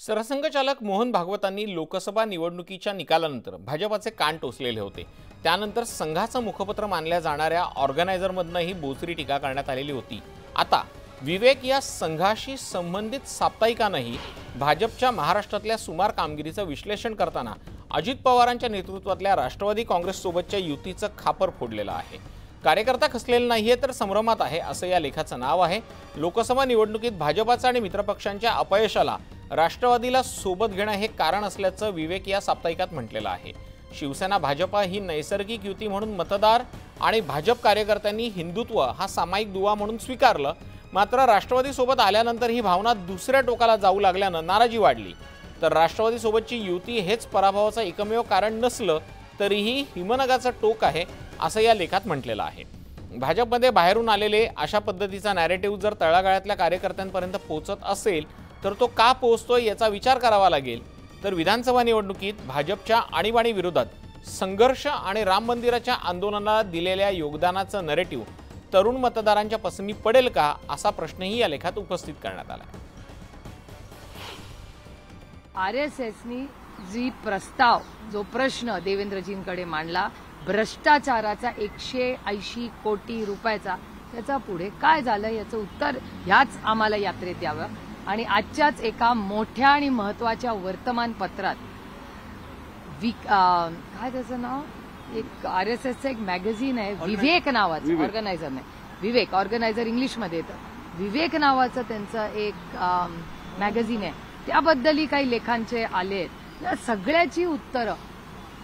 सरसंघचालक मोहन भागवतांनी लोकसभा निवडणुकीच्या निकालानंतर भाजपाचे कान टोचलेले होते। त्यानंतर संघाचं मुखपत्र मानल्या जाणाऱ्या ऑर्गनायझरमधनंही बोचरी टीका करण्यात आलेली होती। आता विवेक या संघाशी संबंधित साप्ताहिकानंही भाजपच्या महाराष्ट्रातल्या सुमार कामगिरीचं विश्लेषण करताना अजित पवारांच्या नेतृत्वातल्या राष्ट्रवादी काँग्रेस सोबतच्या युतीचं खापर फोडलेलं आहे। कार्यकर्ता खचलेला नाहीये तर संभ्रमात आहे असं या लेखाचं नाव आहे। लोकसभा निवडणुकीत भाजपाचा आणि मित्रपक्षांच्या अपयशाला राष्ट्रवादीला सोबत घेणं हे कारण असल्याचं विवेक या साप्ताहिकात म्हटलेलं आहे। शिवसेना भाजपा ही नैसर्गिक युती म्हणून मतदार आणि भाजप कार्यकर्त्यांनी हिंदुत्व हा सामायिक दुवा म्हणून स्वीकारलं, मात्र राष्ट्रवादी सोबत आल्यानंतर ही भावना दुसऱ्या टोकाला जाऊ लागल्यानं नाराजी वाढली। तर राष्ट्रवादी सोबतची युती हेच पराभवाचं एकमेव कारण नसलं तरीही हिमनगाचं टोक आहे असं या लेखात म्हटलेलं आहे। भाजपमध्ये बाहेरून आलेले अशा पद्धतीचा नॅरेटिव्ह जर तळागाळातल्या कार्यकर्त्यांपर्यंत पोहोचत असेल तर तो का पोहोचतोय याचा विचार करावा लागेल। तर विधानसभा निवडणुकीत भाजपच्या आणीबाणी विरोधात संघर्ष आणि राम मंदिराच्या आंदोलनाला दिलेल्या योगदानाचं नॅरेटिव्ह तरुण मतदारांच्या पसंती पडेल का असा प्रश्नही या लेखात उपस्थित करण्यात आला। आरएसएसनी जो प्रश्न देवेंद्रजींकडे मांडला भ्रष्टाचाराचा 180 कोटी रुपयाचा, त्याचा पुढे काय झालं याचं उत्तर ह्याच आम्हाला यात्रेत यावं। आणि आजच्याच एका मोठ्या आणि महत्त्वाच्या वर्तमानपत्रात काय त्याचं नाव, एक आरएसएसचं एक मॅगझिन आहे विवेक नावाचं, ऑर्गनायझर नाही विवेक, ऑर्गनायझर इंग्लिशमध्ये येतं, विवेक नावाचं त्यांचं एक मॅगझिन आहे, त्याबद्दलही काही लेखांचे आले। या सगळ्याची उत्तरं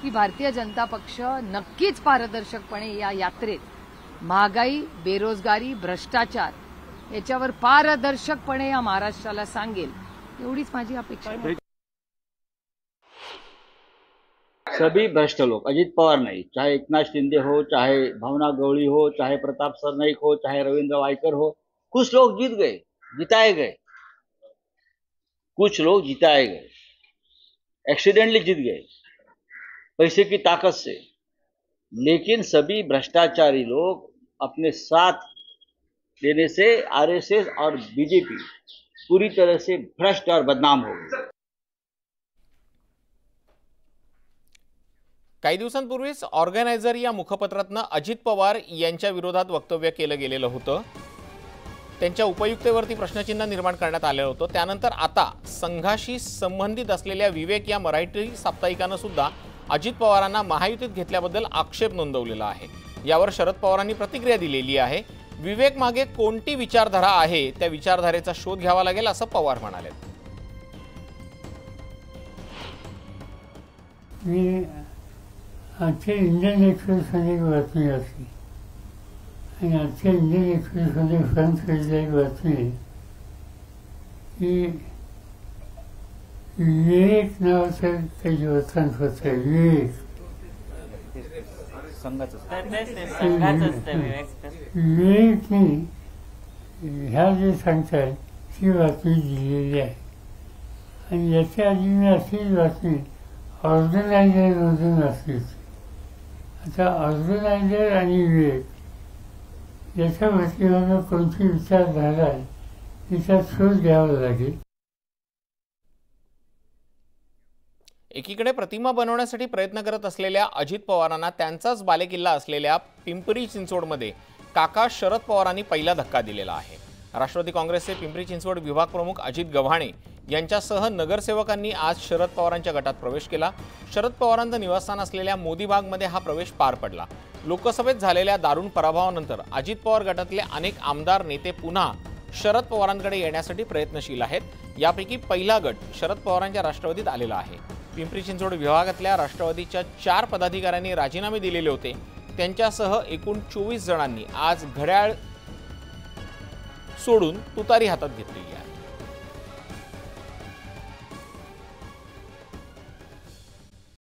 की भारतीय जनता पक्ष नक्कीच पारदर्शकपणे या यात्रेत महागाई, बेरोजगारी, भ्रष्टाचार याच्यावर पारदर्शकपणे या महाराष्ट्राला सांगेल, एवढीच माझी अपेक्षा आहे। सभी भ्रष्ट लोग, अजित पवार नहीं, चाहे एकनाथ शिंदे हो, चाहे भावना गवळी हो, चाहे प्रताप सरनाईक हो, चाहे रविंद्र वायकर हो, कुछ लोग जीत गए, जिताए गए, कुछ लोग जिताए गए, एक्सीडेंटली जीत गए पैसे की ताकत से। लेकिन सभी भ्रष्टाचारी लोग अपने साथ देने से आरएसएस और बीजेपी पूरी तरह से भ्रष्ट और बदनाम हो गई। काही दिवसांपूर्वीच ऑर्गनायझर या मुखपत्रातनं अजित पवार यांच्या विरोधात वक्तव्य केलं गेलेलं होतं। त्यांच्या उपयुक्तेवरती प्रश्नचिन्ह निर्माण करण्यात आलं होतं। त्यानंतर आता संघाशी संबंधित असलेल्या विवेक या मराठी साप्ताहिकानं सुद्धा अजित पवारांना महायुतीत घेतल्याबद्दल आक्षेप नोंदवलेला आहे। यावर शरद पवारांनी प्रतिक्रिया दिलेली आहे। विवेक मागे कोणती विचारधारा आहे त्या विचारधारेचा शोध घ्यावा लागेल असं पवार म्हणाले। आजच्या इंडियन एक्सप्रेसमध्ये एक बातमी असते आणि आजच्या इंडियन एक्सप्रेसमध्ये फ्रंट पेजला एक बातमी आहे की विवेक नावाचं काही वर्तमानपत्र आहे, विवेक विवेकने ह्या जे सांगतात ती बातमी दिलेली आहे। आणि याच्या आधी मी अशीच बातमी ऑर्गनायझरमधून असलीच। आता ऑर्गनायझर आणि विवेक याच्या वतीनं कोणती विचारधारा आहे तिचा शोध घ्यावा लागेल। एकीकडे प्रतिमा बनवण्यासाठी प्रयत्न करत असलेल्या अजित पवारांना त्यांचाच बालेकिल्ला असलेल्या पिंपरी चिंचवडमध्ये काका शरद पवारांनी पहिला धक्का दिलेला आहे। राष्ट्रवादी काँग्रेसचे पिंपरी चिंचवड विभाग प्रमुख अजित गव्हाणे यांच्यासह नगरसेवकांनी आज शरद पवारांच्या गटात प्रवेश केला। शरद पवारांचं निवासस्थान असलेल्या मोदीबागमध्ये हा प्रवेश पार पडला। लोकसभेत झालेल्या दारुण पराभवानंतर अजित पवार गटातले अनेक आमदार नेते पुन्हा शरद पवारांकडे येण्यासाठी प्रयत्नशील आहेत। यापैकी पहिला गट शरद पवारांच्या राष्ट्रवादीत आलेला आहे। पिंपरी चिंचवड विभागातल्या राष्ट्रवादीच्या 4 पदाधिकाऱ्यांनी राजीनामे दिलेले होते। त्यांच्यासह एकूण 24 जणांनी आज घड्याळ सोडून तुतारी हातात घेतलेली आहे।